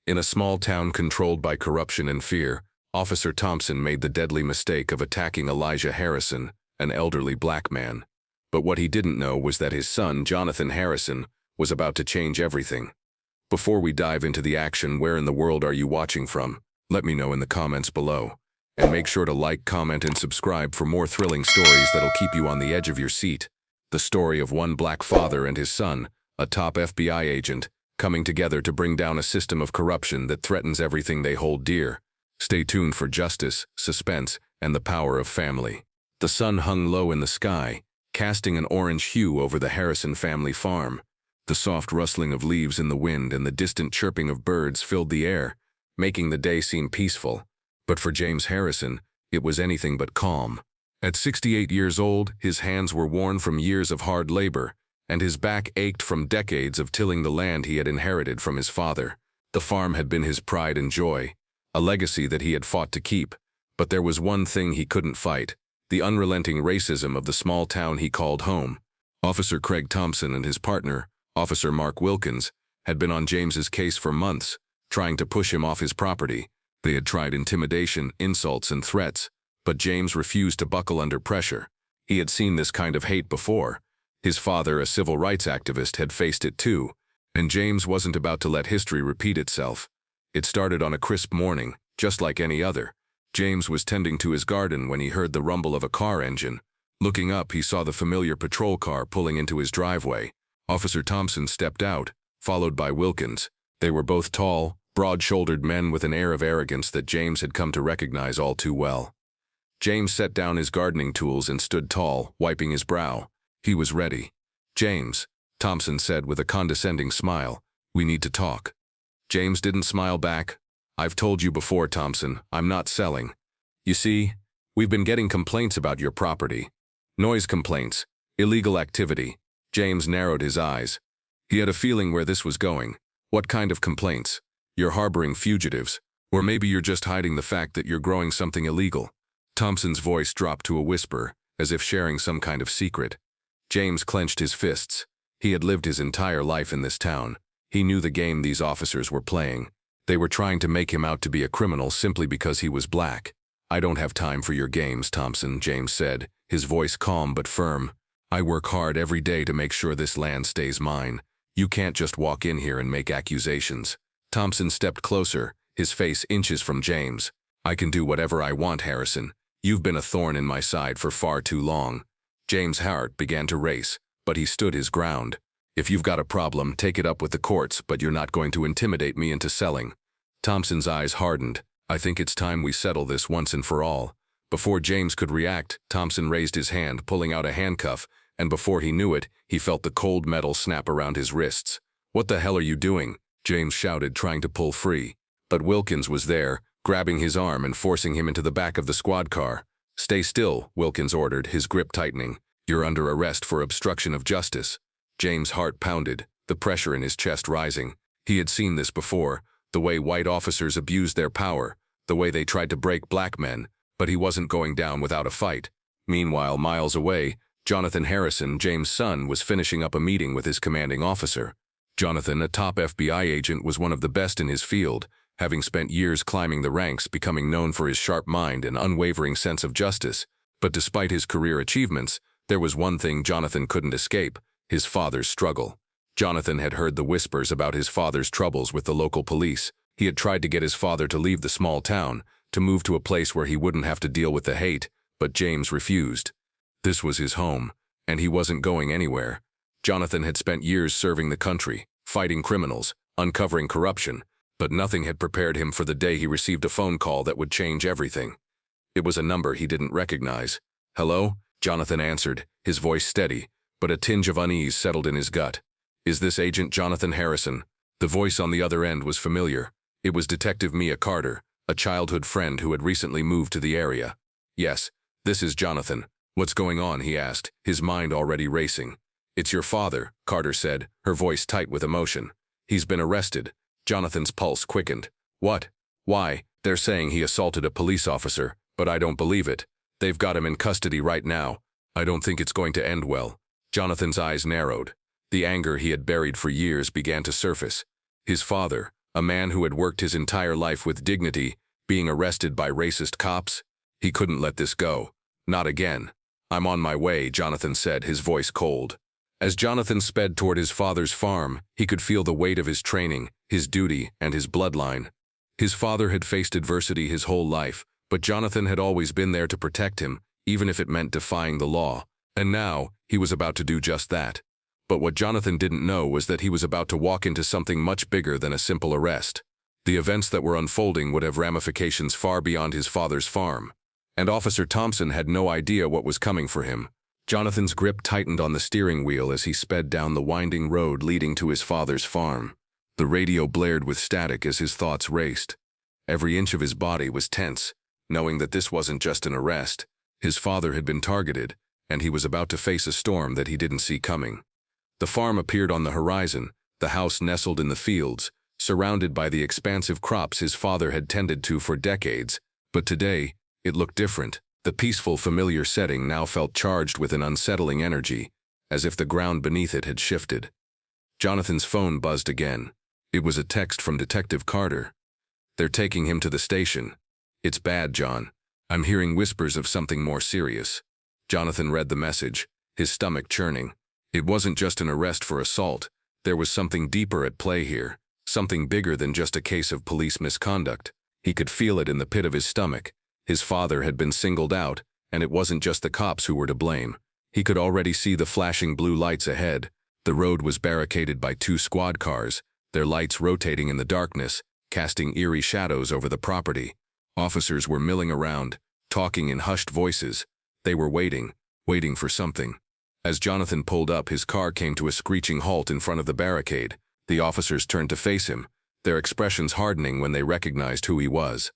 In a small town controlled by corruption and fear, Officer Thompson made the deadly mistake of attacking Elijah Harrison, an elderly black man. But what he didn't know was that his son, Jonathan Harrison, was about to change everything. Before we dive into the action, where in the world are you watching from? Let me know in the comments below. And make sure to like, comment, and subscribe for more thrilling stories that'll keep you on the edge of your seat. The story of one black father and his son, a top FBI agent, coming together to bring down a system of corruption that threatens everything they hold dear. Stay tuned for justice, suspense, and the power of family. The sun hung low in the sky, casting an orange hue over the Harrison family farm. The soft rustling of leaves in the wind and the distant chirping of birds filled the air, making the day seem peaceful. But for James Harrison, it was anything but calm. At 68 years old, his hands were worn from years of hard labor, and his back ached from decades of tilling the land he had inherited from his father. The farm had been his pride and joy, a legacy that he had fought to keep. But there was one thing he couldn't fight: the unrelenting racism of the small town he called home. Officer Craig Thompson and his partner, Officer Mark Wilkins, had been on James's case for months, trying to push him off his property. They had tried intimidation, insults, and threats, but James refused to buckle under pressure. He had seen this kind of hate before. His father, a civil rights activist, had faced it too, and James wasn't about to let history repeat itself. It started on a crisp morning, just like any other. James was tending to his garden when he heard the rumble of a car engine. Looking up, he saw the familiar patrol car pulling into his driveway. Officer Thompson stepped out, followed by Wilkins. They were both tall, broad-shouldered men with an air of arrogance that James had come to recognize all too well. James set down his gardening tools and stood tall, wiping his brow. He was ready. "James," Thompson said with a condescending smile, "we need to talk." James didn't smile back. "I've told you before, Thompson, I'm not selling. You see, we've been getting complaints about your property. Noise complaints, illegal activity." James narrowed his eyes. He had a feeling where this was going. "What kind of complaints? You're harboring fugitives, or maybe you're just hiding the fact that you're growing something illegal." Thompson's voice dropped to a whisper, as if sharing some kind of secret. James clenched his fists. He had lived his entire life in this town. He knew the game these officers were playing. They were trying to make him out to be a criminal simply because he was black. "I don't have time for your games, Thompson," James said, his voice calm but firm. "I work hard every day to make sure this land stays mine. You can't just walk in here and make accusations." Thompson stepped closer, his face inches from James. "I can do whatever I want, Harrison. You've been a thorn in my side for far too long." James' heart began to race, but he stood his ground. "If you've got a problem, take it up with the courts, but you're not going to intimidate me into selling." Thompson's eyes hardened. "I think it's time we settle this once and for all." Before James could react, Thompson raised his hand, pulling out a handcuff, and before he knew it, he felt the cold metal snap around his wrists. "What the hell are you doing?" James shouted, trying to pull free. But Wilkins was there, grabbing his arm and forcing him into the back of the squad car. "Stay still," Wilkins ordered, his grip tightening. "You're under arrest for obstruction of justice." James' heart pounded, the pressure in his chest rising. He had seen this before, the way white officers abused their power, the way they tried to break black men, but he wasn't going down without a fight. Meanwhile, miles away, Jonathan Harrison, James' son, was finishing up a meeting with his commanding officer. Jonathan, a top FBI agent, was one of the best in his field, having spent years climbing the ranks, becoming known for his sharp mind and unwavering sense of justice. But despite his career achievements, there was one thing Jonathan couldn't escape: his father's struggle. Jonathan had heard the whispers about his father's troubles with the local police. He had tried to get his father to leave the small town, to move to a place where he wouldn't have to deal with the hate, but James refused. This was his home, and he wasn't going anywhere. Jonathan had spent years serving the country, fighting criminals, uncovering corruption, but nothing had prepared him for the day he received a phone call that would change everything. It was a number he didn't recognize. "Hello?" Jonathan answered, his voice steady, but a tinge of unease settled in his gut. "Is this Agent Jonathan Harrison?" The voice on the other end was familiar. It was Detective Mia Carter, a childhood friend who had recently moved to the area. "Yes, this is Jonathan. What's going on?" he asked, his mind already racing. "It's your father," Carter said, her voice tight with emotion. "He's been arrested." Jonathan's pulse quickened. "What? Why?" "They're saying he assaulted a police officer, but I don't believe it. They've got him in custody right now. I don't think it's going to end well." Jonathan's eyes narrowed. The anger he had buried for years began to surface. His father, A man who had worked his entire life with dignity, being arrested by racist cops? He couldn't let this go. Not again. "I'm on my way," Jonathan said, his voice cold. As Jonathan sped toward his father's farm, he could feel the weight of his training, his duty, and his bloodline. His father had faced adversity his whole life, but Jonathan had always been there to protect him, even if it meant defying the law. And now, he was about to do just that. But what Jonathan didn't know was that he was about to walk into something much bigger than a simple arrest. The events that were unfolding would have ramifications far beyond his father's farm. And Officer Thompson had no idea what was coming for him. Jonathan's grip tightened on the steering wheel as he sped down the winding road leading to his father's farm. The radio blared with static as his thoughts raced. Every inch of his body was tense, knowing that this wasn't just an arrest. His father had been targeted, and he was about to face a storm that he didn't see coming. The farm appeared on the horizon, the house nestled in the fields, surrounded by the expansive crops his father had tended to for decades. But today, it looked different. The peaceful, familiar setting now felt charged with an unsettling energy, as if the ground beneath it had shifted. Jonathan's phone buzzed again. It was a text from Detective Carter. "They're taking him to the station. It's bad, John. I'm hearing whispers of something more serious." Jonathan read the message, his stomach churning. It wasn't just an arrest for assault. There was something deeper at play here, something bigger than just a case of police misconduct. He could feel it in the pit of his stomach. His father had been singled out, and it wasn't just the cops who were to blame. He could already see the flashing blue lights ahead. The road was barricaded by 2 squad cars, their lights rotating in the darkness, casting eerie shadows over the property. Officers were milling around, talking in hushed voices. They were waiting for something. As Jonathan pulled up, his car came to a screeching halt in front of the barricade. The officers turned to face him, their expressions hardening when they recognized who he was.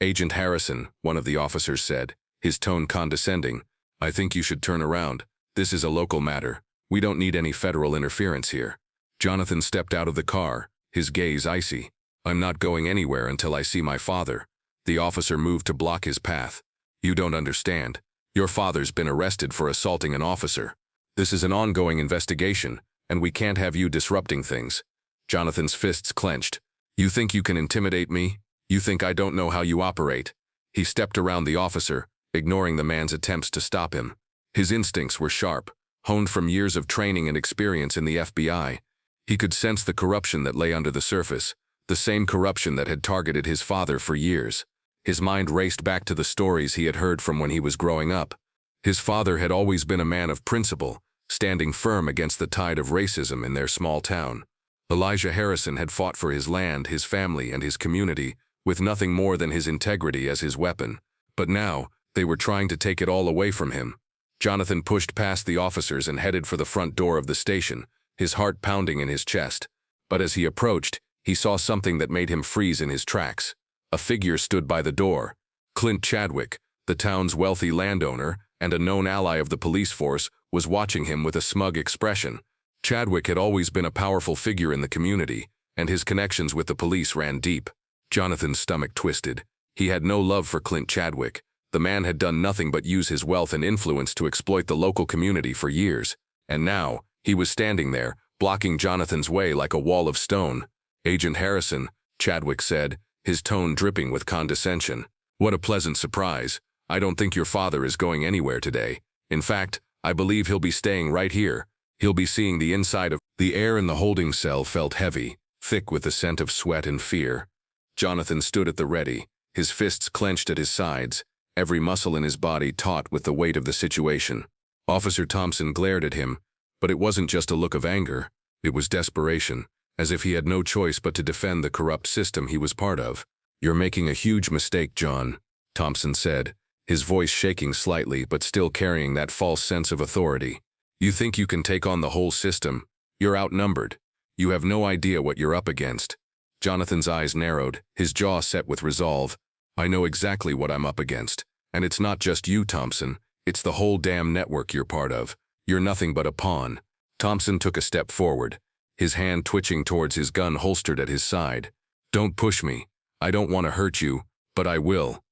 "Agent Harrison," one of the officers said, his tone condescending. "I think you should turn around. This is a local matter. We don't need any federal interference here." Jonathan stepped out of the car, his gaze icy. "I'm not going anywhere until I see my father." The officer moved to block his path. "You don't understand. Your father's been arrested for assaulting an officer. This is an ongoing investigation, and we can't have you disrupting things." Jonathan's fists clenched. "You think you can intimidate me? You think I don't know how you operate?" He stepped around the officer, ignoring the man's attempts to stop him. His instincts were sharp, honed from years of training and experience in the FBI. He could sense the corruption that lay under the surface, the same corruption that had targeted his father for years. His mind raced back to the stories he had heard from when he was growing up. His father had always been a man of principle, standing firm against the tide of racism in their small town. Elijah Harrison had fought for his land, his family, and his community, with nothing more than his integrity as his weapon. But now, they were trying to take it all away from him. Jonathan pushed past the officers and headed for the front door of the station, his heart pounding in his chest. But as he approached, he saw something that made him freeze in his tracks. A figure stood by the door. Clint Chadwick, the town's wealthy landowner and a known ally of the police force, was watching him with a smug expression. Chadwick had always been a powerful figure in the community, and his connections with the police ran deep. Jonathan's stomach twisted. He had no love for Clint Chadwick. The man had done nothing but use his wealth and influence to exploit the local community for years. And now, he was standing there, blocking Jonathan's way like a wall of stone. "Agent Harrison," Chadwick said, his tone dripping with condescension. "What a pleasant surprise. I don't think your father is going anywhere today. In fact, I believe he'll be staying right here. He'll be seeing the inside of..." The air in the holding cell felt heavy, thick with the scent of sweat and fear. Jonathan stood at the ready, his fists clenched at his sides, every muscle in his body taut with the weight of the situation. Officer Thompson glared at him, but it wasn't just a look of anger. It was desperation, as if he had no choice but to defend the corrupt system he was part of. "You're making a huge mistake, John," Thompson said, his voice shaking slightly but still carrying that false sense of authority. "You think you can take on the whole system? You're outnumbered. You have no idea what you're up against." Jonathan's eyes narrowed, his jaw set with resolve. "I know exactly what I'm up against. And it's not just you, Thompson. It's the whole damn network you're part of. You're nothing but a pawn." Thompson took a step forward, his hand twitching towards his gun holstered at his side. "Don't push me. I don't want to hurt you, but I will."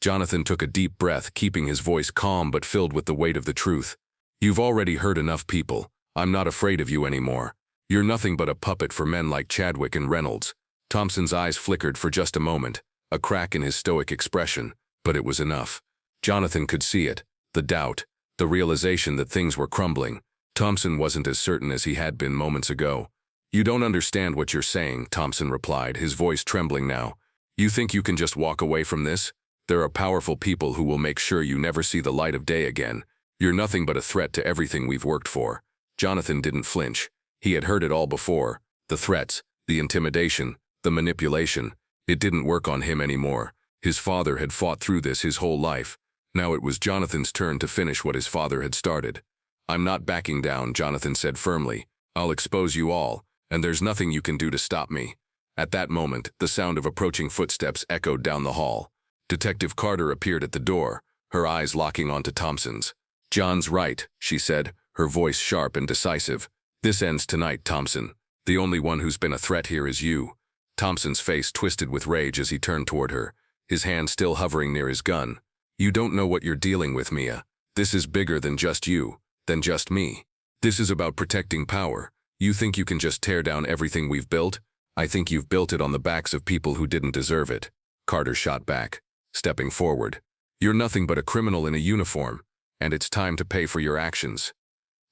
Jonathan took a deep breath, keeping his voice calm but filled with the weight of the truth. "You've already hurt enough people. I'm not afraid of you anymore. You're nothing but a puppet for men like Chadwick and Reynolds." Thompson's eyes flickered for just a moment, a crack in his stoic expression, but it was enough. Jonathan could see it, the doubt, the realization that things were crumbling. Thompson wasn't as certain as he had been moments ago. "You don't understand what you're saying," Thompson replied, his voice trembling now. "You think you can just walk away from this? There are powerful people who will make sure you never see the light of day again. You're nothing but a threat to everything we've worked for." Jonathan didn't flinch. He had heard it all before. The threats, the intimidation, the manipulation. It didn't work on him anymore. His father had fought through this his whole life. Now it was Jonathan's turn to finish what his father had started. "I'm not backing down," Jonathan said firmly. "I'll expose you all, and there's nothing you can do to stop me." At that moment, the sound of approaching footsteps echoed down the hall. Detective Carter appeared at the door, her eyes locking onto Thompson's. "John's right," she said, her voice sharp and decisive. "This ends tonight, Thompson. The only one who's been a threat here is you." Thompson's face twisted with rage as he turned toward her, his hand still hovering near his gun. "You don't know what you're dealing with, Mia. This is bigger than just you, than just me. This is about protecting power. You think you can just tear down everything we've built? I think you've built it on the backs of people who didn't deserve it." Carter shot back, stepping forward. "You're nothing but a criminal in a uniform, and it's time to pay for your actions."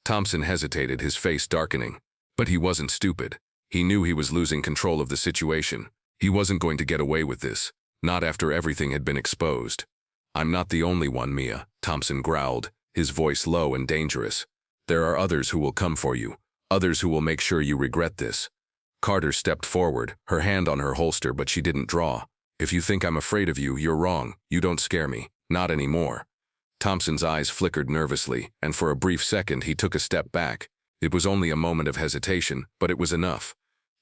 Thompson hesitated, his face darkening. But he wasn't stupid. He knew he was losing control of the situation. He wasn't going to get away with this, not after everything had been exposed. "I'm not the only one, Mia," Thompson growled, his voice low and dangerous. "There are others who will come for you, others who will make sure you regret this." Carter stepped forward, her hand on her holster, but she didn't draw. "If you think I'm afraid of you, you're wrong. You don't scare me. Not anymore." Thompson's eyes flickered nervously, and for a brief second he took a step back. It was only a moment of hesitation, but it was enough.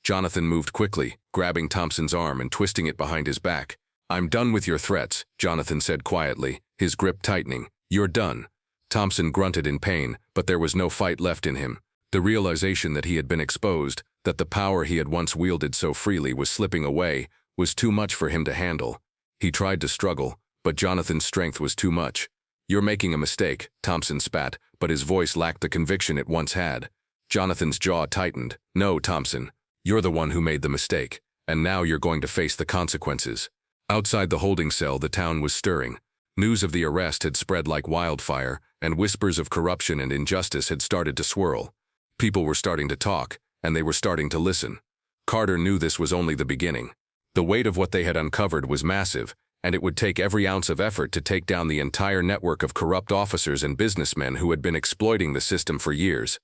Jonathan moved quickly, grabbing Thompson's arm and twisting it behind his back. "I'm done with your threats," Jonathan said quietly, his grip tightening. "You're done." Thompson grunted in pain, but there was no fight left in him. The realization that he had been exposed, that the power he had once wielded so freely was slipping away, was too much for him to handle. He tried to struggle, but Jonathan's strength was too much. "You're making a mistake," Thompson spat, but his voice lacked the conviction it once had. Jonathan's jaw tightened. "No, Thompson. You're the one who made the mistake, and now you're going to face the consequences." Outside the holding cell, the town was stirring. News of the arrest had spread like wildfire, and whispers of corruption and injustice had started to swirl. People were starting to talk, and they were starting to listen. Carter knew this was only the beginning. The weight of what they had uncovered was massive, and it would take every ounce of effort to take down the entire network of corrupt officers and businessmen who had been exploiting the system for years.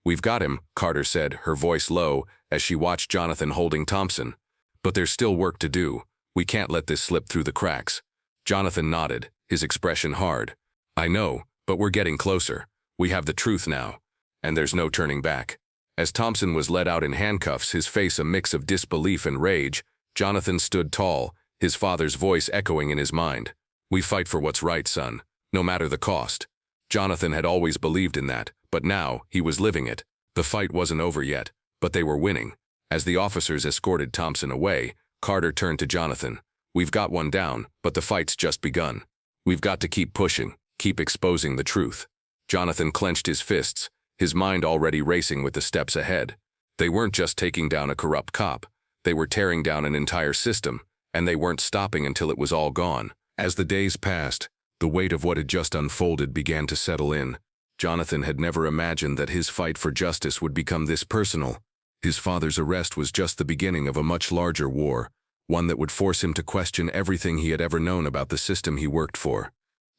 "We've got him," Carter said, her voice low, as she watched Jonathan holding Thompson. "But there's still work to do. We can't let this slip through the cracks." Jonathan nodded, his expression hard. "I know, but we're getting closer. We have the truth now, and there's no turning back." As Thompson was led out in handcuffs, his face a mix of disbelief and rage, Jonathan stood tall, his father's voice echoing in his mind. "We fight for what's right, son, no matter the cost." Jonathan had always believed in that, but now he was living it. The fight wasn't over yet, but they were winning. As the officers escorted Thompson away, Carter turned to Jonathan. "We've got one down, but the fight's just begun. We've got to keep pushing, keep exposing the truth." Jonathan clenched his fists, his mind already racing with the steps ahead. They weren't just taking down a corrupt cop. They were tearing down an entire system, and they weren't stopping until it was all gone. As the days passed, the weight of what had just unfolded began to settle in. Jonathan had never imagined that his fight for justice would become this personal. His father's arrest was just the beginning of a much larger war, one that would force him to question everything he had ever known about the system he worked for.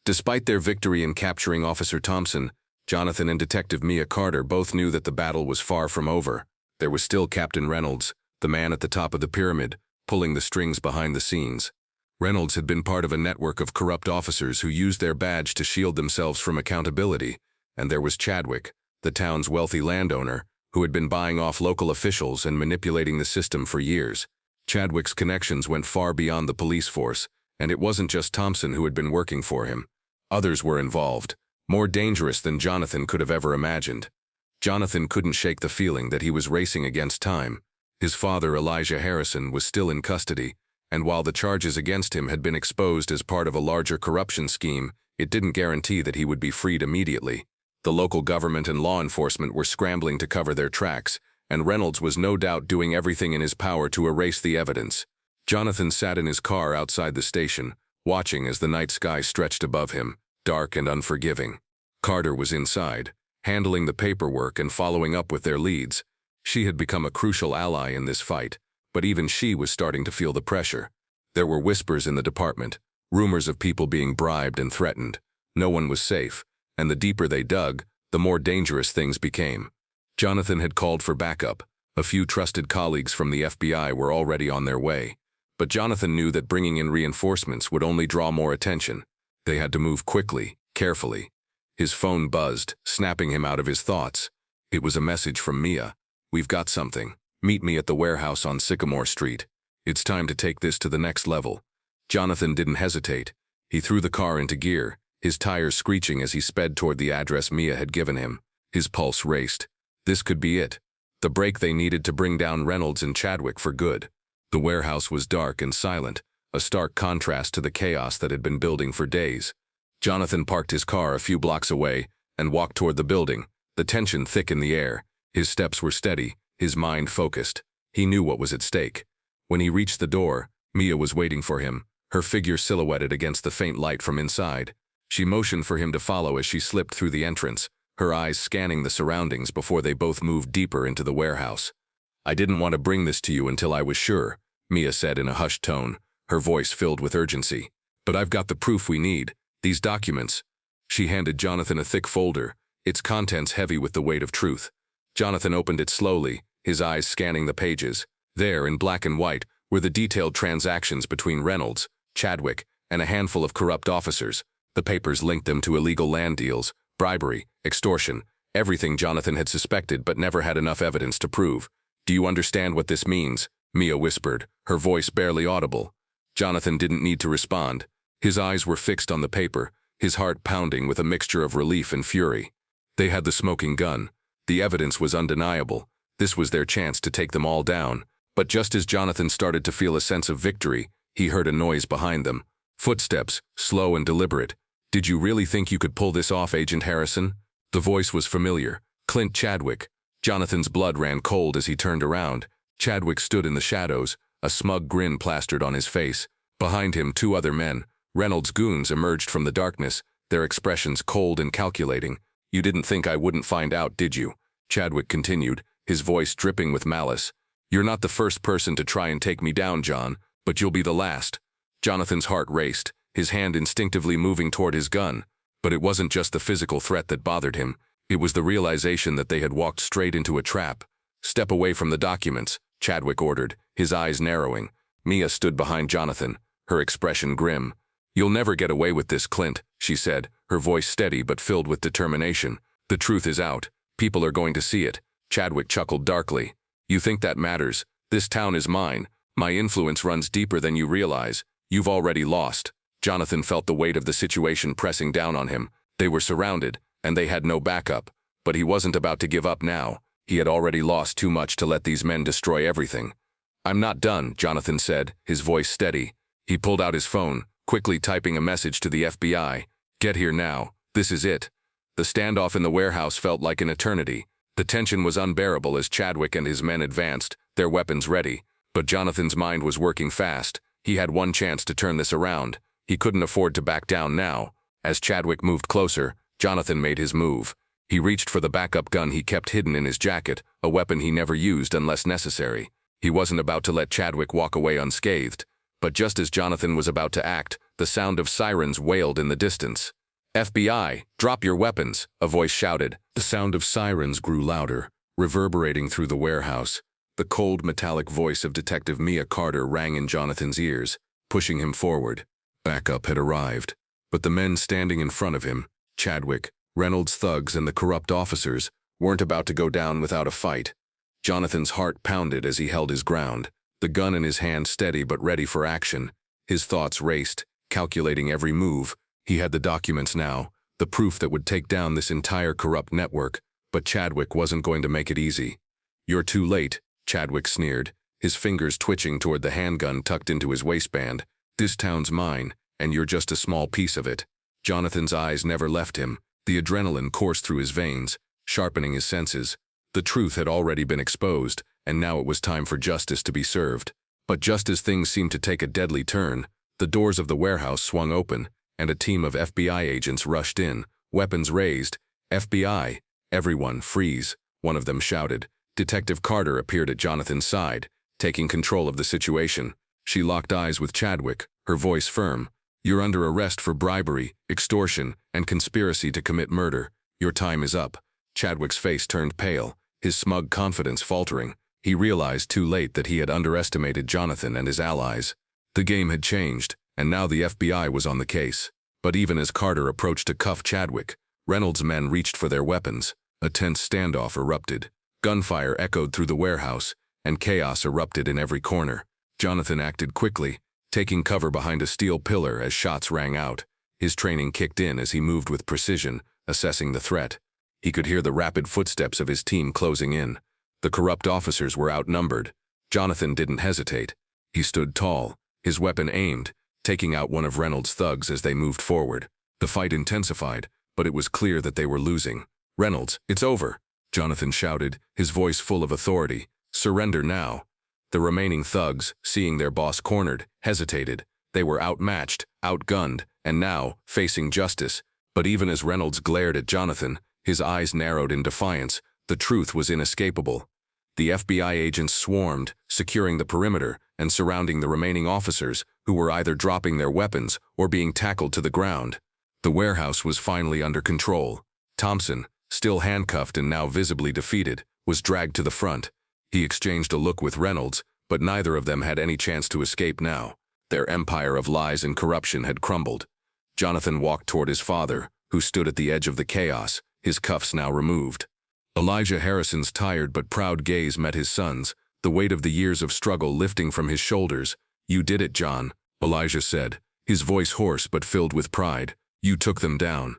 Despite their victory in capturing Officer Thompson, Jonathan and Detective Mia Carter both knew that the battle was far from over. There was still Captain Reynolds, the man at the top of the pyramid, pulling the strings behind the scenes. Reynolds had been part of a network of corrupt officers who used their badge to shield themselves from accountability, and there was Chadwick, the town's wealthy landowner, who had been buying off local officials and manipulating the system for years. Chadwick's connections went far beyond the police force, and it wasn't just Thompson who had been working for him. Others were involved, more dangerous than Jonathan could have ever imagined. Jonathan couldn't shake the feeling that he was racing against time. His father, Elijah Harrison, was still in custody, and while the charges against him had been exposed as part of a larger corruption scheme, it didn't guarantee that he would be freed immediately. The local government and law enforcement were scrambling to cover their tracks, and Reynolds was no doubt doing everything in his power to erase the evidence. Jonathan sat in his car outside the station, watching as the night sky stretched above him, dark and unforgiving. Carter was inside, handling the paperwork and following up with their leads. She had become a crucial ally in this fight, but even she was starting to feel the pressure. There were whispers in the department, rumors of people being bribed and threatened. No one was safe, and the deeper they dug, the more dangerous things became. Jonathan had called for backup. A few trusted colleagues from the FBI were already on their way. But Jonathan knew that bringing in reinforcements would only draw more attention. They had to move quickly, carefully. His phone buzzed, snapping him out of his thoughts. It was a message from Mia. "We've got something. Meet me at the warehouse on Sycamore Street. It's time to take this to the next level." Jonathan didn't hesitate. He threw the car into gear, his tires screeching as he sped toward the address Mia had given him. His pulse raced. This could be it. The break they needed to bring down Reynolds and Chadwick for good. The warehouse was dark and silent, a stark contrast to the chaos that had been building for days. Jonathan parked his car a few blocks away and walked toward the building, the tension thick in the air. His steps were steady, his mind focused. He knew what was at stake. When he reached the door, Mia was waiting for him, her figure silhouetted against the faint light from inside. She motioned for him to follow as she slipped through the entrance, her eyes scanning the surroundings before they both moved deeper into the warehouse. "I didn't want to bring this to you until I was sure," Mia said in a hushed tone, her voice filled with urgency. "But I've got the proof we need, these documents." She handed Jonathan a thick folder, its contents heavy with the weight of truth. Jonathan opened it slowly, his eyes scanning the pages. There, in black and white, were the detailed transactions between Reynolds, Chadwick, and a handful of corrupt officers. The papers linked them to illegal land deals, bribery, extortion, everything Jonathan had suspected but never had enough evidence to prove. "Do you understand what this means?" Mia whispered, her voice barely audible. Jonathan didn't need to respond. His eyes were fixed on the paper, his heart pounding with a mixture of relief and fury. They had the smoking gun. The evidence was undeniable. This was their chance to take them all down. But just as Jonathan started to feel a sense of victory, he heard a noise behind them. Footsteps, slow and deliberate. "Did you really think you could pull this off, Agent Harrison?" The voice was familiar. Clint Chadwick. Jonathan's blood ran cold as he turned around. Chadwick stood in the shadows, a smug grin plastered on his face. Behind him, two other men, Reynolds' goons, emerged from the darkness, their expressions cold and calculating. "You didn't think I wouldn't find out, did you?" Chadwick continued, his voice dripping with malice. "You're not the first person to try and take me down, John, but you'll be the last." Jonathan's heart raced, his hand instinctively moving toward his gun. But it wasn't just the physical threat that bothered him. It was the realization that they had walked straight into a trap. "Step away from the documents," Chadwick ordered, his eyes narrowing. Mia stood behind Jonathan, her expression grim. "You'll never get away with this, Clint," she said, her voice steady but filled with determination. "The truth is out. People are going to see it." Chadwick chuckled darkly. "You think that matters? This town is mine. My influence runs deeper than you realize. You've already lost." Jonathan felt the weight of the situation pressing down on him. They were surrounded, and they had no backup. But he wasn't about to give up now. He had already lost too much to let these men destroy everything. "I'm not done," Jonathan said, his voice steady. He pulled out his phone, quickly typing a message to the FBI. "Get here now. This is it." The standoff in the warehouse felt like an eternity. The tension was unbearable as Chadwick and his men advanced, their weapons ready. But Jonathan's mind was working fast. He had one chance to turn this around. He couldn't afford to back down now. As Chadwick moved closer, Jonathan made his move. He reached for the backup gun he kept hidden in his jacket, a weapon he never used unless necessary. He wasn't about to let Chadwick walk away unscathed. But just as Jonathan was about to act, the sound of sirens wailed in the distance. "FBI, drop your weapons," a voice shouted. The sound of sirens grew louder, reverberating through the warehouse. The cold, metallic voice of Detective Mia Carter rang in Jonathan's ears, pushing him forward. Backup had arrived, but the men standing in front of him, Chadwick, Reynolds' thugs, and the corrupt officers, weren't about to go down without a fight. Jonathan's heart pounded as he held his ground, the gun in his hand steady but ready for action. His thoughts raced, calculating every move. He had the documents now, the proof that would take down this entire corrupt network, but Chadwick wasn't going to make it easy. "You're too late," Chadwick sneered, his fingers twitching toward the handgun tucked into his waistband. "This town's mine, and you're just a small piece of it." Jonathan's eyes never left him. The adrenaline coursed through his veins, sharpening his senses. The truth had already been exposed, and now it was time for justice to be served. But just as things seemed to take a deadly turn, the doors of the warehouse swung open, and a team of FBI agents rushed in, weapons raised. "FBI, everyone, freeze," one of them shouted. Detective Carter appeared at Jonathan's side, taking control of the situation. She locked eyes with Chadwick, her voice firm. "You're under arrest for bribery, extortion, and conspiracy to commit murder. Your time is up." Chadwick's face turned pale, his smug confidence faltering. He realized too late that he had underestimated Jonathan and his allies. The game had changed, and now the FBI was on the case. But even as Carter approached to cuff Chadwick, Reynolds' men reached for their weapons. A tense standoff erupted. Gunfire echoed through the warehouse, and chaos erupted in every corner. Jonathan acted quickly, taking cover behind a steel pillar as shots rang out. His training kicked in as he moved with precision, assessing the threat. He could hear the rapid footsteps of his team closing in. The corrupt officers were outnumbered. Jonathan didn't hesitate. He stood tall, his weapon aimed, taking out one of Reynolds' thugs as they moved forward. The fight intensified, but it was clear that they were losing. "Reynolds, it's over," Jonathan shouted, his voice full of authority. "Surrender now." The remaining thugs, seeing their boss cornered, hesitated. They were outmatched, outgunned, and now, facing justice. But even as Reynolds glared at Jonathan, his eyes narrowed in defiance. The truth was inescapable. The FBI agents swarmed, securing the perimeter and surrounding the remaining officers, who were either dropping their weapons or being tackled to the ground. The warehouse was finally under control. Thompson, still handcuffed and now visibly defeated, was dragged to the front. He exchanged a look with Reynolds, but neither of them had any chance to escape now. Their empire of lies and corruption had crumbled. Jonathan walked toward his father, who stood at the edge of the chaos, his cuffs now removed. Elijah Harrison's tired but proud gaze met his son's, the weight of the years of struggle lifting from his shoulders. "You did it, John," Elijah said, his voice hoarse but filled with pride. "You took them down."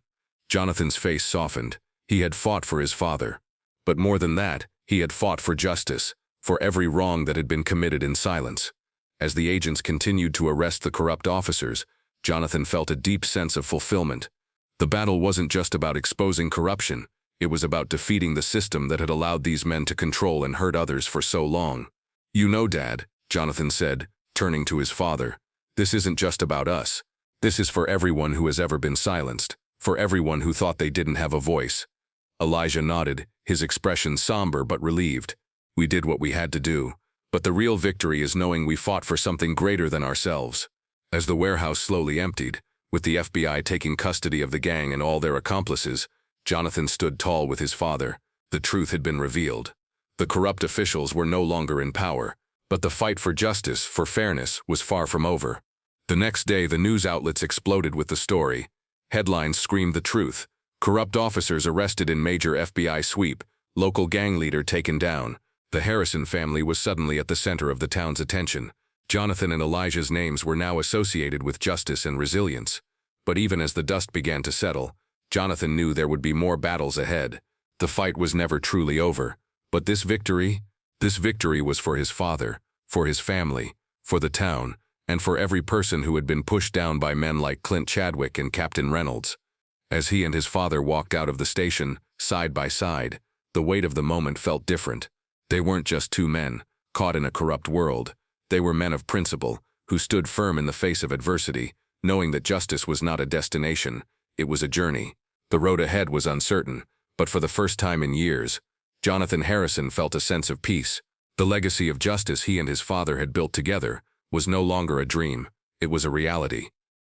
Jonathan's face softened. He had fought for his father. But more than that, he had fought for justice, for every wrong that had been committed in silence. As the agents continued to arrest the corrupt officers, Jonathan felt a deep sense of fulfillment. The battle wasn't just about exposing corruption. It was about defeating the system that had allowed these men to control and hurt others for so long. "You know, Dad," Jonathan said, turning to his father, "this isn't just about us. This is for everyone who has ever been silenced, for everyone who thought they didn't have a voice." Elijah nodded, his expression somber but relieved. "We did what we had to do, but the real victory is knowing we fought for something greater than ourselves." As the warehouse slowly emptied, with the FBI taking custody of the gang and all their accomplices, Jonathan stood tall with his father. The truth had been revealed. The corrupt officials were no longer in power, but the fight for justice, for fairness, was far from over. The next day, the news outlets exploded with the story. Headlines screamed the truth. Corrupt officers arrested in major FBI sweep, local gang leader taken down. The Harrison family was suddenly at the center of the town's attention. Jonathan and Elijah's names were now associated with justice and resilience. But even as the dust began to settle, Jonathan knew there would be more battles ahead. The fight was never truly over. But this victory was for his father, for his family, for the town, and for every person who had been pushed down by men like Clint Chadwick and Captain Reynolds. As he and his father walked out of the station, side by side, the weight of the moment felt different. They weren't just two men, caught in a corrupt world. They were men of principle, who stood firm in the face of adversity, knowing that justice was not a destination, it was a journey. The road ahead was uncertain, but for the first time in years, Jonathan Harrison felt a sense of peace. The legacy of justice he and his father had built together was no longer a dream, it was a reality.